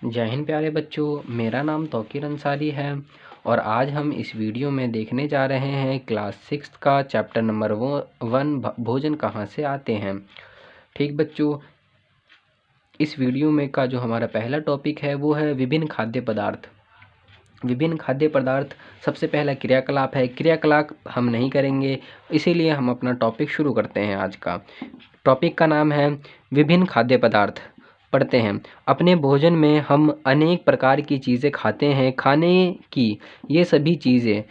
जय हिंद प्यारे बच्चों, मेरा नाम तौकीर अंसारी है और आज हम इस वीडियो में देखने जा रहे हैं क्लास 6 का चैप्टर नंबर 1 भोजन कहाँ से आते हैं। ठीक बच्चों, इस वीडियो में का जो हमारा पहला टॉपिक है वो है विभिन्न खाद्य पदार्थ। विभिन्न खाद्य पदार्थ सबसे पहला क्रियाकलाप है। क्रियाकलाप हम नहीं करेंगे, इसीलिए हम अपना टॉपिक शुरू करते हैं। आज का टॉपिक का नाम है विभिन्न खाद्य पदार्थ। पढ़ते हैं। अपने भोजन में हम अनेक प्रकार की चीज़ें खाते हैं। खाने की ये सभी चीज़ें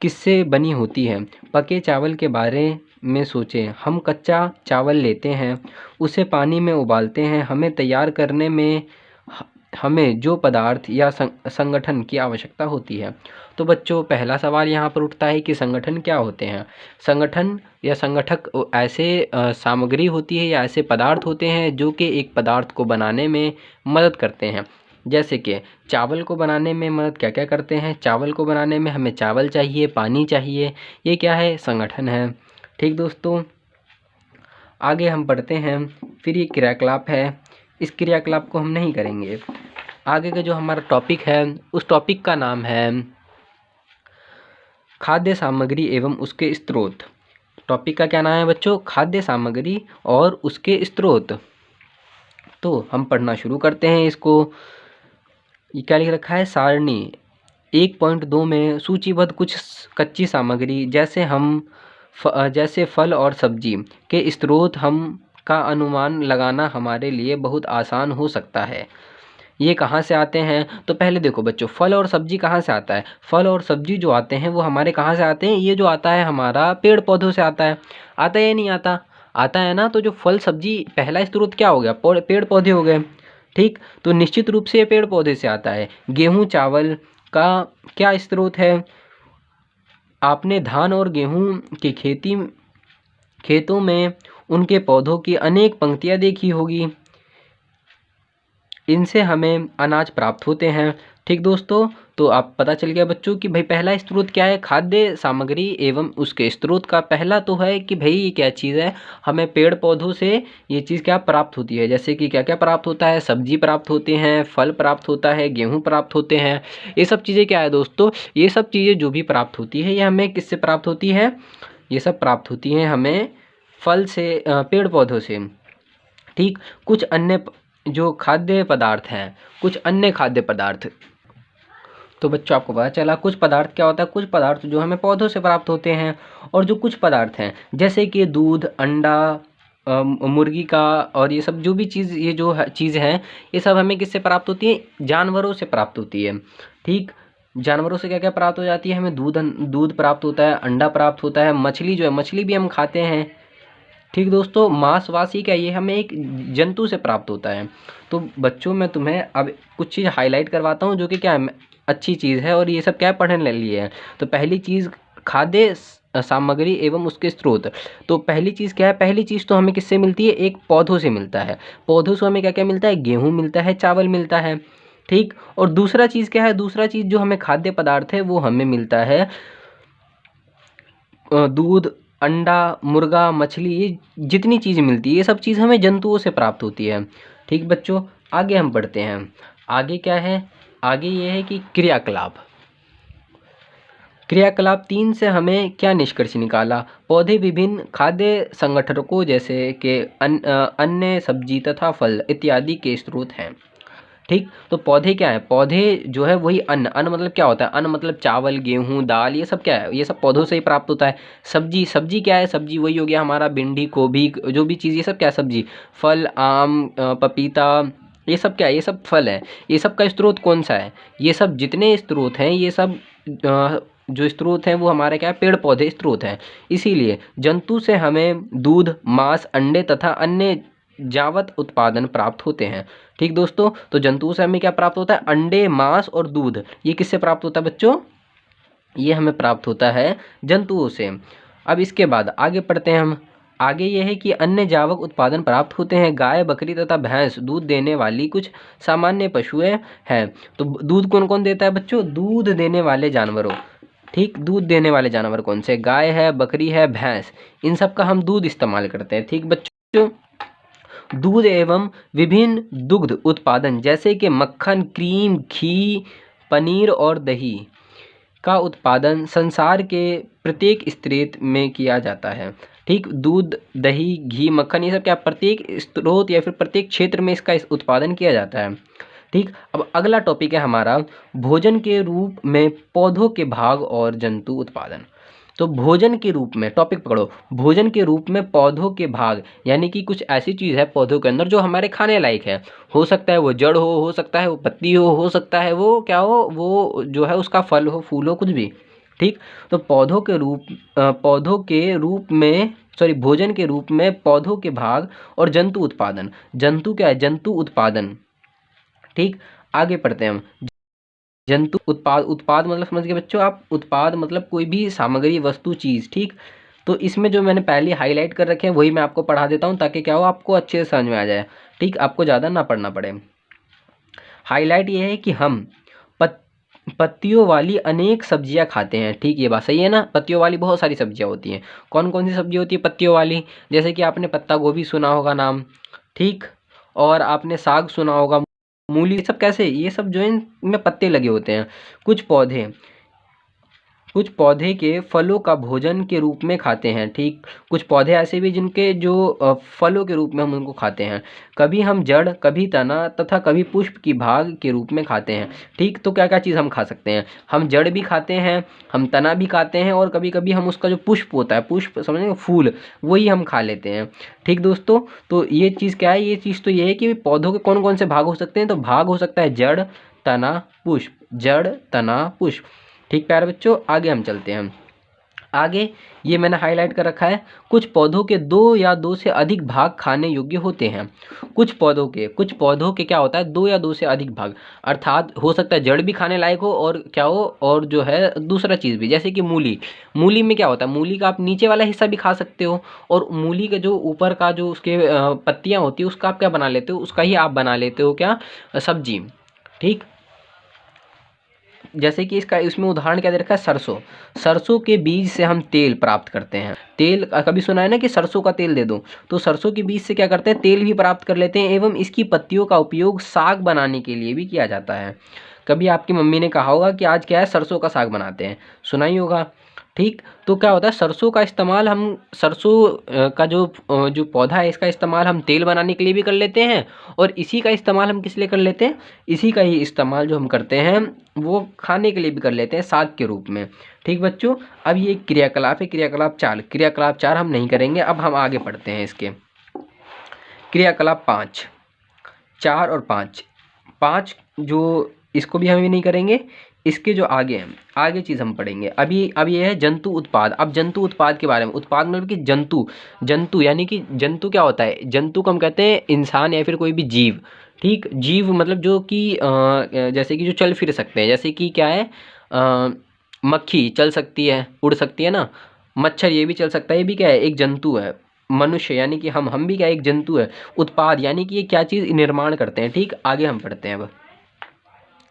किससे बनी होती हैं? पके चावल के बारे में सोचें। हम कच्चा चावल लेते हैं, उसे पानी में उबालते हैं। हमें तैयार करने में हमें जो पदार्थ या संगठन की आवश्यकता होती है। तो बच्चों, पहला सवाल यहाँ पर उठता है कि संगठन क्या होते हैं। संगठन या संगठक ऐसे सामग्री होती है या ऐसे पदार्थ होते हैं जो कि एक पदार्थ को बनाने में मदद करते हैं। जैसे कि चावल को बनाने में मदद क्या क्या करते हैं। चावल को बनाने में हमें चावल चाहिए, पानी चाहिए, ये क्या है? संगठन है। ठीक दोस्तों, आगे हम पढ़ते हैं। फिर ये क्रियाकलाप है, इस क्रियाकलाप को हम नहीं करेंगे। आगे का जो हमारा टॉपिक है उस टॉपिक का नाम है खाद्य सामग्री एवं उसके स्रोत। टॉपिक का क्या नाम है बच्चों? खाद्य सामग्री और उसके स्रोत। तो हम पढ़ना शुरू करते हैं इसको। ये क्या लिख रखा है? सारणी 1.2 में सूचीबद्ध कुछ कच्ची सामग्री जैसे फल और सब्जी के स्रोत हम का अनुमान लगाना हमारे लिए बहुत आसान हो सकता है। ये कहाँ से आते हैं? तो पहले देखो बच्चों, फल और सब्जी कहाँ से आता है? फल और सब्जी जो आते हैं वो हमारे कहाँ से आते हैं? ये जो आता है हमारा पेड़ पौधों से आता है। आता है या नहीं आता? आता है ना। तो जो फल सब्जी पहला स्रोत क्या हो गया? पेड़ पौधे हो गए। ठीक, तो निश्चित रूप से ये पेड़ पौधे से आता है। गेहूँ चावल का क्या स्रोत है? आपने धान और गेहूँ की खेतों में उनके पौधों की अनेक पंक्तियाँ देखी होगी। इनसे हमें अनाज प्राप्त होते हैं। ठीक दोस्तों, तो आप पता चल गया बच्चों कि भाई पहला स्रोत क्या है? खाद्य सामग्री एवं उसके स्रोत का पहला तो है कि भाई ये क्या चीज़ है? हमें पेड़ पौधों से ये चीज़ क्या प्राप्त होती है। जैसे कि क्या क्या प्राप्त होता है? सब्जी प्राप्त होते हैं, फल प्राप्त होता है, गेहूँ प्राप्त होते हैं। ये सब चीज़ें क्या है दोस्तों? ये सब चीज़ें जो भी प्राप्त होती है ये हमें किससे प्राप्त होती है? ये सब प्राप्त होती हैं हमें फल से, पेड़ पौधों से। ठीक, कुछ अन्य जो खाद्य पदार्थ हैं, कुछ अन्य खाद्य पदार्थ। तो बच्चों, आपको पता चला कुछ पदार्थ क्या होता है? कुछ पदार्थ जो हमें पौधों से प्राप्त होते हैं। और जो कुछ पदार्थ हैं जैसे कि दूध, अंडा, मुर्गी का और ये सब जो भी चीज़, ये जो चीज़ हैं, ये सब हमें किससे प्राप्त होती है? जानवरों से प्राप्त होती है। ठीक, जानवरों से क्या क्या प्राप्त हो जाती है? हमें दूध प्राप्त होता है, अंडा प्राप्त होता है, मछली जो है, मछली भी हम खाते हैं। ठीक दोस्तों, मांस वासी क्या, ये हमें एक जंतु से प्राप्त होता है। तो बच्चों, मैं तुम्हें अब कुछ चीज़ हाईलाइट करवाता हूँ जो कि क्या है, अच्छी चीज़ है और ये सब क्या पढ़ने लिए है। तो पहली चीज़ खाद्य सामग्री एवं उसके स्रोत। तो पहली चीज़ क्या है? पहली चीज़ तो हमें किससे मिलती है? एक पौधों से मिलता है। पौधों से हमें क्या क्या मिलता है? गेहूँ मिलता है, चावल मिलता है। ठीक, और दूसरा चीज़ क्या है? दूसरा चीज़ जो हमें खाद्य पदार्थ है वो हमें मिलता है दूध, अंडा, मुर्गा, मछली, ये जितनी चीज़ मिलती है ये सब चीज़ हमें जंतुओं से प्राप्त होती है। ठीक बच्चों, आगे हम बढ़ते हैं। आगे क्या है? आगे ये है कि क्रियाकलाप। क्रियाकलाप 3 से हमें क्या निष्कर्ष निकाला? पौधे विभिन्न खाद्य संगठकों जैसे कि अन्य सब्जी तथा फल इत्यादि के स्रोत हैं। ठीक, तो पौधे क्या है? पौधे जो है वही अन्न मतलब क्या होता है? अन्न मतलब चावल, गेहूँ, दाल, ये सब क्या है? ये सब पौधों से ही प्राप्त होता है। सब्जी क्या है? सब्जी वही हो गया हमारा भिंडी, गोभी, जो भी चीज़, ये सब क्या है? सब्जी। फल, आम, पपीता, ये सब क्या है? ये सब फल है। ये सब का स्रोत कौन सा है? ये सब जितने स्रोत हैं ये सब जो स्रोत हैं वो हमारे क्या है? पेड़ पौधे स्रोत हैं। इसीलिए जंतु से हमें दूध, मांस, अंडे तथा अन्य जावत उत्पादन प्राप्त होते हैं। ठीक दोस्तों, तो जंतुओं से हमें क्या प्राप्त होता है? अंडे, मांस और दूध। ये किससे प्राप्त होता है बच्चों? ये हमें प्राप्त होता है जंतुओं से। अब इसके बाद आगे पढ़ते हैं हम। आगे ये है कि अन्य जावक उत्पादन प्राप्त होते हैं। गाय, बकरी तथा भैंस दूध देने वाली कुछ सामान्य पशुएं हैं। तो दूध कौन कौन देता है बच्चों? दूध देने वाले जानवरों। ठीक, दूध देने वाले जानवर कौन से? गाय है, बकरी है, भैंस, इन सब का हम दूध इस्तेमाल करते हैं। ठीक बच्चों, दूध एवं विभिन्न दुग्ध उत्पादन जैसे कि मक्खन, क्रीम, घी, पनीर और दही का उत्पादन संसार के प्रत्येक स्रोत में किया जाता है। ठीक, दूध, दही, घी, मक्खन, ये सब क्या प्रत्येक स्रोत या फिर प्रत्येक क्षेत्र में इसका उत्पादन किया जाता है। ठीक, अब अगला टॉपिक है हमारा भोजन के रूप में पौधों के भाग और जंतु उत्पादन। तो भोजन के रूप में, टॉपिक पकड़ो, भोजन के रूप में पौधों के भाग, यानी कि कुछ ऐसी चीज़ है पौधों के अंदर जो हमारे खाने लायक है। हो सकता है वो जड़ हो सकता है वो पत्ती हो सकता है वो क्या हो, वो जो है उसका फल हो, फूल हो, कुछ भी। ठीक, तो पौधों के रूप में भोजन के रूप में पौधों के भाग और जंतु उत्पादन। जंतु क्या है? जंतु उत्पादन। ठीक, आगे पढ़ते हैं हम। जंतु उत्पाद मतलब समझ गए बच्चों आप? उत्पाद मतलब कोई भी सामग्री, वस्तु, चीज़। ठीक, तो इसमें जो मैंने पहले हाईलाइट कर रखे हैं वही मैं आपको पढ़ा देता हूँ ताकि क्या हो, आपको अच्छे से समझ में आ जाए। ठीक, आपको ज़्यादा ना पढ़ना पड़े। हाईलाइट ये है कि हम पत्तियों वाली अनेक सब्जियां खाते हैं। ठीक, ये बात सही है ना? पत्तियों वाली बहुत सारी सब्जियां होती हैं। कौन कौन सी सब्जी होती है पत्तियों वाली? जैसे कि आपने पत्ता गोभी सुना होगा नाम, ठीक, और आपने साग सुना होगा, मूली, ये सब कैसे, ये सब जो है इनमें पत्ते लगे होते हैं। कुछ पौधे के फलों का भोजन के रूप में खाते हैं। ठीक, कुछ पौधे ऐसे भी जिनके जो फलों के रूप में हम उनको खाते हैं। कभी हम जड़, कभी तना तथा कभी पुष्प की भाग के रूप में खाते हैं। ठीक, तो क्या क्या चीज़ हम खा सकते हैं? हम जड़ भी खाते हैं, हम तना भी खाते हैं, और कभी कभी हम उसका जो पुष्प होता है, पुष्प समझेंगे, फूल, वही हम खा लेते हैं। ठीक दोस्तों, तो ये चीज़ क्या है? ये चीज़ तो ये है कि पौधों के कौन कौन से भाग हो सकते हैं। तो भाग हो सकता है जड़, तना, पुष्प, जड़, तना, पुष्प। ठीक प्यारे बच्चों, आगे हम चलते हैं। आगे ये मैंने हाईलाइट कर रखा है, कुछ पौधों के 2 या 2 से अधिक भाग खाने योग्य होते हैं। कुछ पौधों के क्या होता है, 2 या 2 से अधिक भाग, अर्थात हो सकता है जड़ भी खाने लायक हो और क्या हो, और जो है दूसरा चीज़ भी। जैसे कि मूली में क्या होता है, मूली का आप नीचे वाला हिस्सा भी खा सकते हो, और मूली का जो ऊपर का जो उसके पत्तियाँ होती है उसका आप क्या बना लेते हो, उसका ही आप बना लेते हो क्या, सब्जी। ठीक, जैसे कि इसमें उदाहरण क्या दे रखा है, सरसों के बीज से हम तेल प्राप्त करते हैं। तेल कभी सुना है ना कि सरसों का तेल दे दो, तो सरसों के बीज से क्या करते हैं, तेल भी प्राप्त कर लेते हैं। एवं इसकी पत्तियों का उपयोग साग बनाने के लिए भी किया जाता है। कभी आपकी मम्मी ने कहा होगा कि आज क्या है, सरसों का साग बनाते हैं, सुना ही होगा। ठीक, तो क्या होता है, सरसों का इस्तेमाल हम, सरसों का जो पौधा है, इसका इस्तेमाल हम तेल बनाने के लिए भी कर लेते हैं, और इसी का इस्तेमाल हम किस लिए कर लेते हैं, इसी का ही इस्तेमाल जो हम करते हैं वो खाने के लिए भी कर लेते हैं, साग के रूप में। ठीक बच्चों, अब ये क्रियाकलाप है, क्रियाकलाप 4 हम नहीं करेंगे। अब हम आगे पढ़ते हैं इसके क्रियाकलाप 5, 4 और 5 जो, इसको भी हम नहीं करेंगे। इसके जो आगे हैं, आगे चीज़ हम पढ़ेंगे। अब ये है जंतु उत्पाद। अब जंतु उत्पाद के बारे में, उत्पाद मतलब कि जंतु यानी कि जंतु क्या होता है, जंतु को हम कहते हैं इंसान या फिर कोई भी जीव। ठीक, जीव मतलब जो कि जैसे कि जो चल फिर सकते हैं, जैसे कि क्या है, मक्खी चल सकती है, उड़ सकती है ना, मच्छर ये भी चल सकता है, ये भी क्या है, एक जंतु है। मनुष्य यानी कि हम भी क्या, एक जंतु है। उत्पाद यानी कि ये क्या चीज़ निर्माण करते हैं। ठीक, आगे हम पढ़ते हैं। अब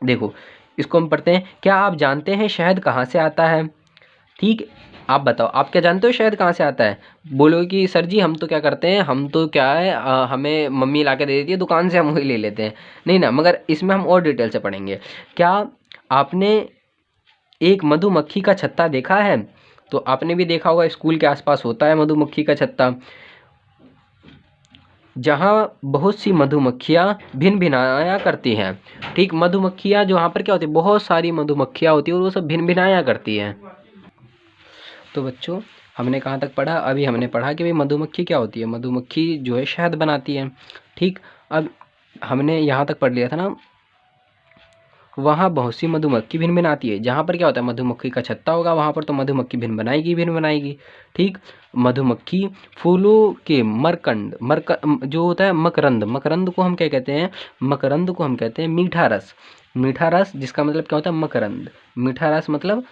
देखो, इसको हम पढ़ते हैं। क्या आप जानते हैं शहद कहाँ से आता है? ठीक, आप बताओ, आप क्या जानते हो शहद कहाँ से आता है? बोलोगे कि सर जी हम तो क्या करते हैं, हम तो क्या है, हमें मम्मी ला के दे देती है दुकान से, हम वही ले लेते हैं। नहीं ना, मगर इसमें हम और डिटेल से पढ़ेंगे। क्या आपने एक मधुमक्खी का छत्ता देखा है? तो आपने भी देखा होगा, स्कूल के आसपास होता है मधुमक्खी का छत्ता, जहाँ बहुत सी मधुमक्खियाँ भिन भिनाया करती हैं। ठीक, मधुमक्खियाँ जो वहाँ पर क्या होती है, बहुत सारी मधुमक्खियाँ होती है और वो सब भिन भिनाया करती हैं। तो बच्चों, हमने कहाँ तक पढ़ा? अभी हमने पढ़ा कि भाई मधुमक्खी क्या होती है, मधुमक्खी जो है शहद बनाती है। ठीक, अब हमने यहाँ तक पढ़ लिया था ना, वहाँ बहुत सी मधुमक्खी भिन भिनाती है। जहाँ पर क्या होता है, मधुमक्खी का छत्ता होगा वहाँ पर तो मधुमक्खी भिन बनाएगी। ठीक, मधुमक्खी फूलों के जो होता है मकरंद को हम क्या कहते हैं, मकरंद को हम कहते हैं मीठा रस, जिसका मतलब क्या होता है, मकरंद। मीठा रस मतलब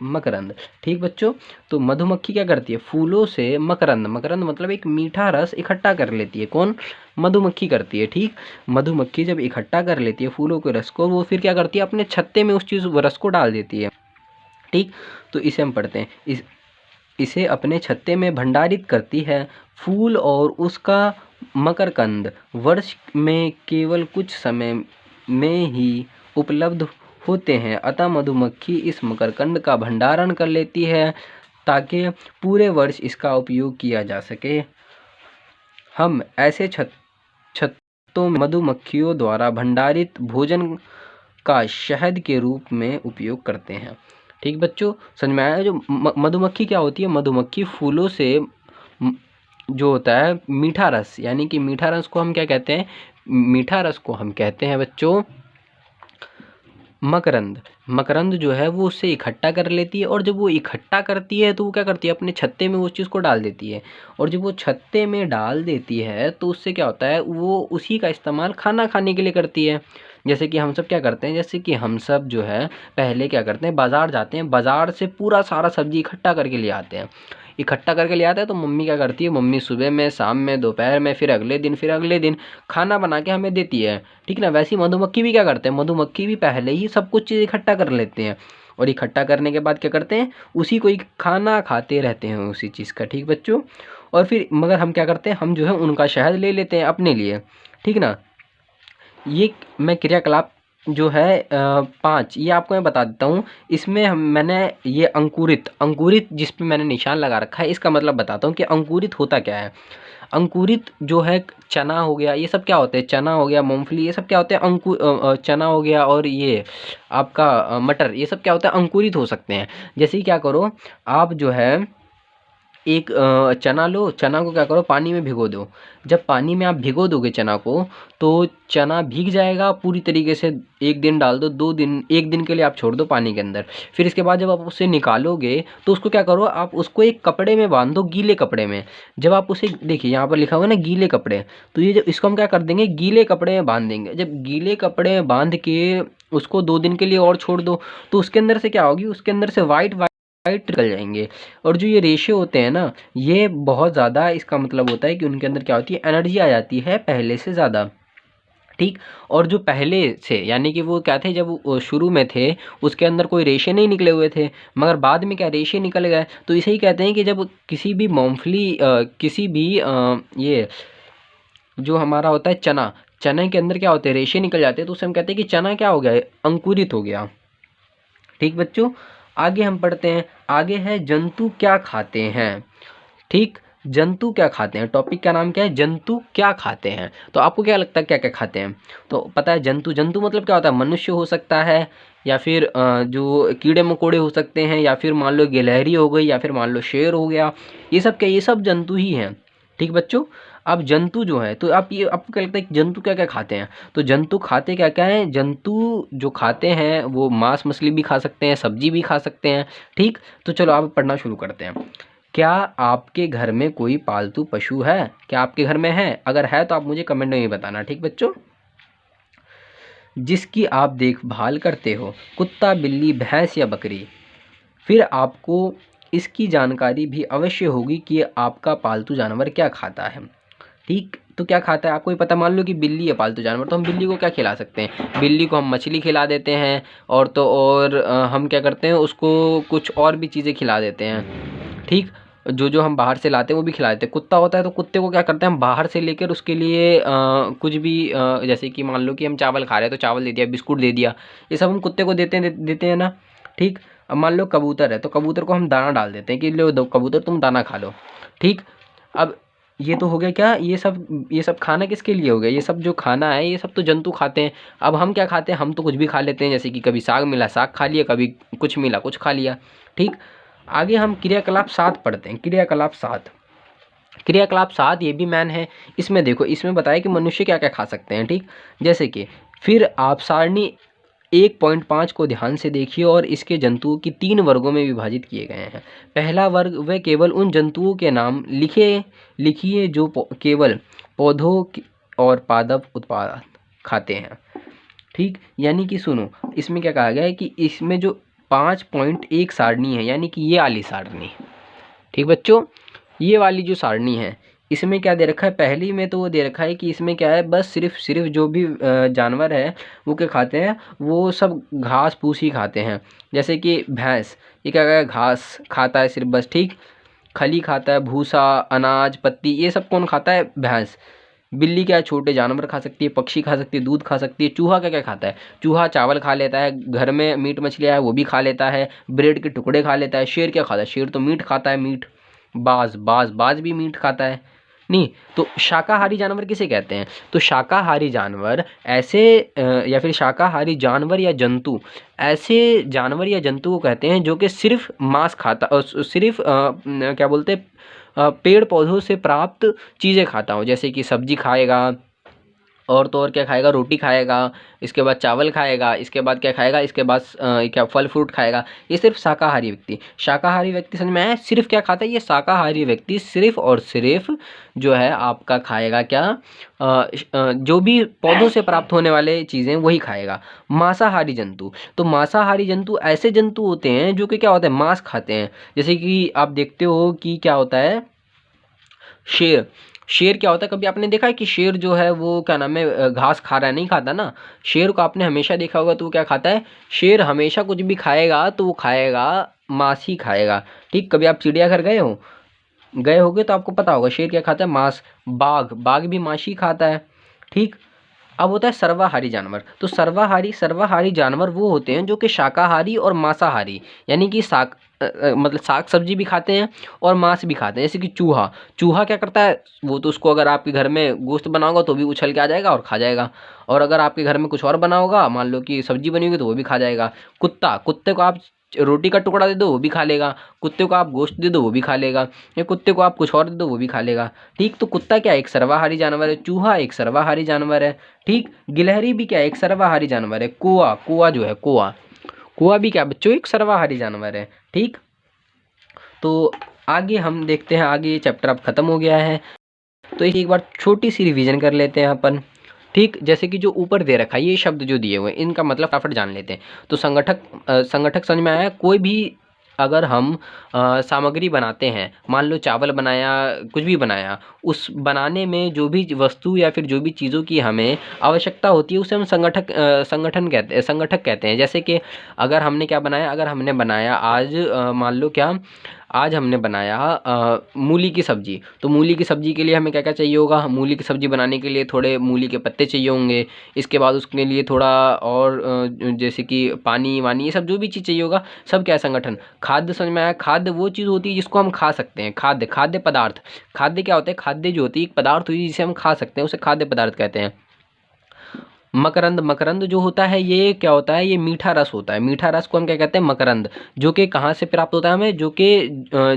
मकरंद। ठीक बच्चों, तो मधुमक्खी क्या करती है, फूलों से मकरंद मतलब एक मीठा रस इकट्ठा कर लेती है। कौन? मधुमक्खी करती है। ठीक, मधुमक्खी जब इकट्ठा कर लेती है फूलों के रस को, वो फिर क्या करती है, अपने छत्ते में उस रस को डाल देती है। ठीक, तो इसे हम पढ़ते हैं। इसे अपने छत्ते में भंडारित करती है। फूल और उसका मकरकंद वर्ष में केवल कुछ समय में ही उपलब्ध होते हैं, अतः मधुमक्खी इस मकरकंद का भंडारण कर लेती है ताकि पूरे वर्ष इसका उपयोग किया जा सके। हम ऐसे छत्तों में मधुमक्खियों द्वारा भंडारित भोजन का शहद के रूप में उपयोग करते हैं। ठीक बच्चों, समझ में आया? जो मधुमक्खी क्या होती है? मधुमक्खी फूलों से जो होता है मीठा रस, यानी कि मीठा रस को हम क्या कहते हैं? मीठा रस को हम कहते हैं बच्चों मकरंद। मकरंद जो है वो उससे इकट्ठा कर लेती है, और जब वो इकट्ठा करती है तो वो क्या करती है? अपने छत्ते में उस चीज़ को डाल देती है, और जब वो छत्ते में डाल देती है तो उससे क्या होता है? वो उसी का इस्तेमाल खाना खाने के लिए करती है। जैसे कि हम सब क्या करते हैं? जैसे कि हम सब जो है पहले क्या करते हैं? बाज़ार जाते हैं, बाज़ार से पूरा सारा सब्जी इकट्ठा करके ले आते हैं। इकट्ठा करके ले आता है तो मम्मी क्या करती है? मम्मी सुबह में, शाम में, दोपहर में, फिर अगले दिन खाना बना के हमें देती है। ठीक ना? वैसे ही मधुमक्खी भी क्या करते हैं? मधुमक्खी भी पहले ही सब कुछ चीज़ इकट्ठा कर लेते हैं, और इकट्ठा करने के बाद क्या करते हैं? उसी को ही खाना खाते रहते हैं उसी चीज़ का। ठीक बच्चों, और फिर मगर हम क्या करते हैं? हम जो है उनका शहद ले लेते हैं अपने लिए। ठीक ना? ये मैं क्रियाकलाप जो है 5 ये आपको मैं बता देता हूँ। इसमें मैंने ये अंकुरित जिस पे मैंने निशान लगा रखा है, इसका मतलब बताता हूँ कि अंकुरित होता क्या है। अंकुरित जो है चना हो गया, ये सब क्या होते हैं? चना हो गया, मूंगफली, ये सब क्या होते हैं? चना हो गया, और ये आपका मटर, ये सब क्या होता है? अंकुरित हो सकते हैं। जैसे ही क्या करो आप जो है एक चना लो, चना को क्या करो? पानी में भिगो दो। जब पानी में आप भिगो दोगे चना को, तो चना भीग जाएगा पूरी तरीके से। 1 दिन डाल दो, 2 दिन, 1 दिन के लिए आप छोड़ दो पानी के अंदर। फिर इसके बाद जब आप उसे निकालोगे तो उसको क्या करो? आप उसको एक कपड़े में बांध दो, गीले कपड़े में। जब आप उसे देखिए यहाँ पर लिखा हुआ है ना गीले कपड़े, तो ये जो इसको हम क्या कर देंगे? गीले कपड़े में बांध देंगे। जब गीले कपड़े में बांध के उसको 2 दिन के लिए और छोड़ दो, तो उसके अंदर से क्या होगी? उसके अंदर से वाइट निकल जाएंगे। और जो ये रेशे होते हैं ना, ये बहुत ज़्यादा, इसका मतलब होता है कि उनके अंदर क्या होती है? एनर्जी आ जाती है पहले से ज़्यादा। ठीक, और जो पहले से, यानी कि वो क्या थे? जब वो शुरू में थे उसके अंदर कोई रेशे नहीं निकले हुए थे, मगर बाद में क्या रेशे निकल गए। तो इसे ही कहते हैं कि जब किसी भी मूंगफली किसी भी ये जो हमारा होता है चने के अंदर क्या होते हैं? रेशे निकल जाते हैं, तो उसे हम कहते हैं कि चना क्या हो गया? अंकुरित हो गया। ठीक बच्चों, आगे हम पढ़ते हैं। आगे है जंतु क्या खाते हैं। ठीक, जंतु क्या खाते हैं, टॉपिक का नाम क्या है? जंतु क्या खाते हैं। तो आपको क्या लगता है क्या क्या खाते हैं? तो पता है जंतु मतलब क्या होता है? मनुष्य हो सकता है, या फिर जो कीड़े मकोड़े हो सकते हैं, या फिर मान लो गिलहरी हो गई, या फिर मान लो शेर हो गया। ये सब क्या? ये सब जंतु ही हैं। ठीक बच्चों, अब जंतु जो है, तो आप ये आपको क्या लगता है कि जंतु क्या क्या खाते हैं? तो जंतु खाते क्या क्या हैं? जंतु जो खाते हैं वो मांस मछली भी खा सकते हैं, सब्जी भी खा सकते हैं। ठीक, तो चलो आप पढ़ना शुरू करते हैं। क्या आपके घर में कोई पालतू पशु है? क्या आपके घर में है? अगर है तो आप मुझे कमेंट में ही बताना। ठीक बच्चों, जिसकी आप देखभाल करते हो, कुत्ता, बिल्ली, भैंस या बकरी। फिर आपको इसकी जानकारी भी अवश्य होगी कि आपका पालतू जानवर क्या खाता है। ठीक, तो क्या खाता है आपको ही पता। मान लो कि बिल्ली है पालतू जानवर, तो हम बिल्ली को क्या खिला सकते हैं? बिल्ली को हम मछली खिला देते हैं, और तो और हम क्या करते हैं? उसको कुछ और भी चीज़ें खिला देते हैं। ठीक, जो जो हम बाहर से लाते हैं वो भी खिला देते हैं। कुत्ता होता है तो कुत्ते को क्या करते हैं? हम बाहर से लेकर उसके लिए कुछ भी जैसे कि मान लो कि हम चावल खा रहे हैं तो चावल दे दिया, बिस्कुट दे दिया, ये सब हम कुत्ते को देते हैं ना। ठीक, अब मान लो कबूतर है तो कबूतर को हम दाना डाल देते हैं कि लो दो कबूतर तुम दाना खा लो। ठीक, अब ये तो हो गया क्या? ये सब खाना किसके लिए हो गया? ये सब जो खाना है ये सब तो जंतु खाते हैं। अब हम क्या खाते हैं? हम तो कुछ भी खा लेते हैं, जैसे कि कभी साग मिला साग खा लिया, कभी कुछ मिला कुछ खा लिया। ठीक, आगे हम क्रियाकलाप 7 पढ़ते हैं। क्रियाकलाप 7 ये भी मैन है। इसमें देखो, इसमें बताया कि मनुष्य क्या क्या खा सकते हैं। ठीक, जैसे कि फिर आप सारणी 1.5 को ध्यान से देखिए, और इसके जंतुओं की 3 वर्गों में विभाजित किए गए हैं। पहला वर्ग, वह केवल उन जंतुओं के नाम लिखिए जो केवल पौधों और पादप उत्पाद खाते हैं। ठीक, यानी कि सुनो, इसमें क्या कहा गया है कि इसमें जो 5.1 सारणी है, यानी कि ये वाली सारणी। ठीक बच्चों, ये वाली जो सारणी है इसमें क्या दे रखा है? पहली में तो वो दे रखा है कि इसमें क्या है? बस सिर्फ जो भी जानवर है वो क्या खाते हैं? वो सब घास फूस ही खाते हैं। जैसे कि भैंस, ये क्या है? घास खाता है सिर्फ बस। ठीक, खली खाता है, भूसा, अनाज, पत्ती, ये सब कौन खाता है? भैंस। बिल्ली क्या है? छोटे जानवर खा सकती है, पक्षी खा सकती है, दूध खा सकती है। चूहा क्या क्या खाता है? चूहा चावल खा लेता है, घर में मीट मछलियाँ है वो भी खा लेता है, ब्रेड के टुकड़े खा लेता है। शेर क्या खाता है? शेर तो मीट खाता है, मीट। बाज भी मीट खाता है। नहीं, तो शाकाहारी जानवर किसे कहते हैं? तो शाकाहारी जानवर ऐसे या फिर शाकाहारी जानवर या जंतु ऐसे जानवर या जंतु को कहते हैं जो कि सिर्फ मांस खाता और सिर्फ क्या बोलते हैं, पेड़ पौधों से प्राप्त चीज़ें खाता हूँ। जैसे कि सब्जी खाएगा, और तो और क्या खाएगा? रोटी खाएगा, इसके बाद चावल खाएगा, इसके बाद क्या खाएगा? इसके बाद क्या फल फ्रूट खाएगा। ये सिर्फ शाकाहारी व्यक्ति। शाकाहारी व्यक्ति समझ में आया? सिर्फ क्या खाता है? ये शाकाहारी व्यक्ति सिर्फ और सिर्फ जो है आपका खाएगा क्या? जो भी पौधों से प्राप्त होने वाले चीज़ें वही खाएगा। मांसाहारी जंतु, तो मांसाहारी जंतु ऐसे जंतु होते हैं जो कि क्या होता है? मांस खाते हैं। जैसे कि आप देखते हो कि क्या होता है, शेर। शेर क्या होता है? कभी आपने देखा है कि शेर जो है वो क्या नाम है, घास खा रहा है? नहीं खाता ना। शेर को आपने हमेशा देखा होगा तो वो क्या खाता है? शेर हमेशा कुछ भी खाएगा तो वो खाएगा मांस ही खाएगा। ठीक, कभी आप चिड़ियाघर गए होगे तो आपको पता होगा शेर क्या खाता है? मांस। बाघ भी मांस ही खाता है। ठीक, अब होता है सर्वाहारी जानवर। तो सर्वाहारी जानवर वो होते हैं जो कि शाकाहारी और मांसाहारी, यानी कि मतलब साग सब्जी भी खाते हैं और मांस भी खाते हैं। जैसे कि चूहा क्या करता है? वो तो उसको अगर आपके घर में गोश्त बनाओगा तो भी उछल के आ जाएगा और खा जाएगा, और अगर आपके घर में कुछ और बना होगा, मान लो कि सब्जी बनी होगी, तो वो भी खा जाएगा। कुत्ते को आप रोटी का टुकड़ा दे दो वो भी खा लेगा, कुत्ते को आप गोश्त दे दो वो भी खा लेगा, या कुत्ते को आप कुछ और दे दो वो भी खा लेगा। ठीक, तो कुत्ता क्या है? एक सर्वाहारी जानवर है। चूहा एक सर्वाहारी जानवर है। ठीक, गिलहरी भी क्या है? एक सर्वाहारी जानवर है। कुआ भी क्या बच्चों? एक सर्वाहारी जानवर है। ठीक, तो आगे हम देखते हैं, आगे ये चैप्टर अब खत्म हो गया है, तो एक बार छोटी सी रिवीजन कर लेते हैं अपन। ठीक, जैसे कि जो ऊपर दे रखा है ये शब्द जो दिए हुए हैं इनका मतलब फटाफट जान लेते हैं। तो संगठक समझ में आया? कोई भी अगर हम सामग्री बनाते हैं, मान लो चावल बनाया, कुछ भी बनाया, उस बनाने में जो भी वस्तु या फिर जो भी चीज़ों की हमें आवश्यकता होती है उसे हम संगठक कहते हैं। जैसे कि अगर हमने क्या बनाया, अगर हमने बनाया आज मान लो क्या, आज हमने बनाया मूली की सब्ज़ी, तो मूली की सब्ज़ी के लिए हमें क्या क्या चाहिए होगा? मूली की सब्ज़ी बनाने के लिए थोड़े मूली के पत्ते चाहिए होंगे, इसके बाद उसके लिए थोड़ा और जैसे कि पानी वानी, ये सब जो भी चीज़ चाहिए होगा सब क्या है? संगठन। खाद्य समझ में आया? खाद्य वो चीज़ होती है जिसको हम खा सकते हैं। खाद्य पदार्थ। खाद्य क्या होता है? खाद्य जो होती है एक पदार्थ हुई जिसे हम खा सकते हैं, उसे खाद्य पदार्थ कहते हैं। मकरंद जो होता है ये क्या होता है? ये मीठा रस होता है। मीठा रस को हम क्या कहते हैं? मकरंद। जो कि कहाँ से प्राप्त होता है हमें? जो कि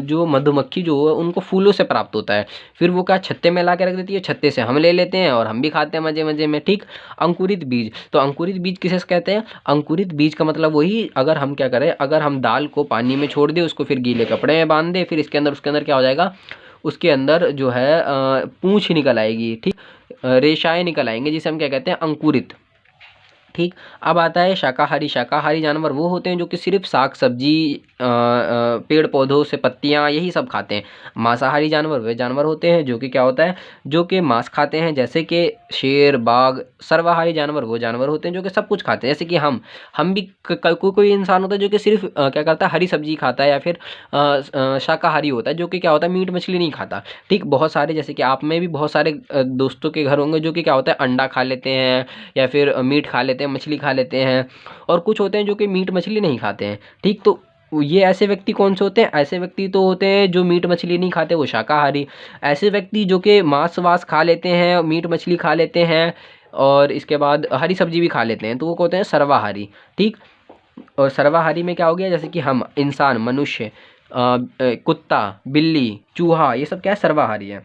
जो मधुमक्खी जो है उनको फूलों से प्राप्त होता है। फिर वो क्या छत्ते में ला के रख देती है, छत्ते से हम ले लेते हैं और हम भी खाते हैं मजे मजे में। ठीक, अंकुरित बीज। तो अंकुरित बीज किसे कहते हैं? अंकुरित बीज का मतलब वही, अगर हम क्या करें, अगर हम दाल को पानी में छोड़ दें, उसको फिर गीले कपड़े में बांध दें, फिर उसके अंदर क्या हो जाएगा? उसके अंदर जो है पूँछ निकल आएगी। ठीक, रेशाएं निकल आएंगे, जिसे हम क्या कहते हैं? अंकुरित। ठीक, अब आता है शाकाहारी जानवर वो होते हैं जो कि सिर्फ साग सब्जी, पेड़ पौधों से पत्तियां, यही सब खाते हैं। मांसाहारी जानवर वे जानवर होते हैं जो कि क्या होता है? जो कि मांस खाते हैं, जैसे कि शेर, बाघ। सर्वाहारी जानवर वो जानवर होते हैं जो कि सब कुछ खाते हैं, जैसे कि हम भी कोई इंसान होता है जो कि सिर्फ क्या करता है? हरी सब्जी खाता है, या फिर शाकाहारी होता है जो कि क्या होता है? मीट मछली नहीं खाता। ठीक, बहुत सारे, जैसे कि आप में भी बहुत सारे दोस्तों के घर होंगे जो कि क्या होता है? अंडा खा लेते हैं, या फिर मीट खा लेते हैं, मछली खा लेते हैं, और कुछ होते हैं जो कि मीट मछली नहीं खाते हैं। ठीक, तो ये ऐसे व्यक्ति कौन से होते हैं? ऐसे व्यक्ति तो होते हैं जो मीट मछली नहीं खाते, वो शाकाहारी। ऐसे व्यक्ति जो कि मांस वास खा लेते हैं, मीट मछली खा लेते हैं, और इसके बाद हरी सब्जी भी खा लेते हैं, तो वो कहते हैं सर्वाहारी। ठीक, और सर्वाहारी में क्या हो गया? जैसे कि हम इंसान, मनुष्य, कुत्ता, बिल्ली, चूहा, ये सब क्या है? सर्वाहारी है।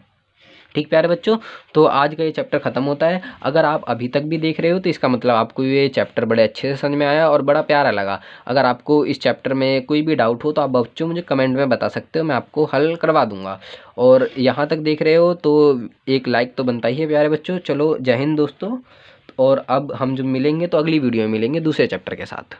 ठीक प्यारे बच्चों, तो आज का ये चैप्टर ख़त्म होता है। अगर आप अभी तक भी देख रहे हो तो इसका मतलब आपको ये चैप्टर बड़े अच्छे से समझ में आया और बड़ा प्यारा लगा। अगर आपको इस चैप्टर में कोई भी डाउट हो तो आप बच्चों मुझे कमेंट में बता सकते हो, मैं आपको हल करवा दूंगा। और यहाँ तक देख रहे हो तो एक लाइक तो बनता ही है प्यारे बच्चों। चलो, जय हिंद दोस्तों। और अब हम जब मिलेंगे तो अगली वीडियो में मिलेंगे दूसरे चैप्टर के साथ।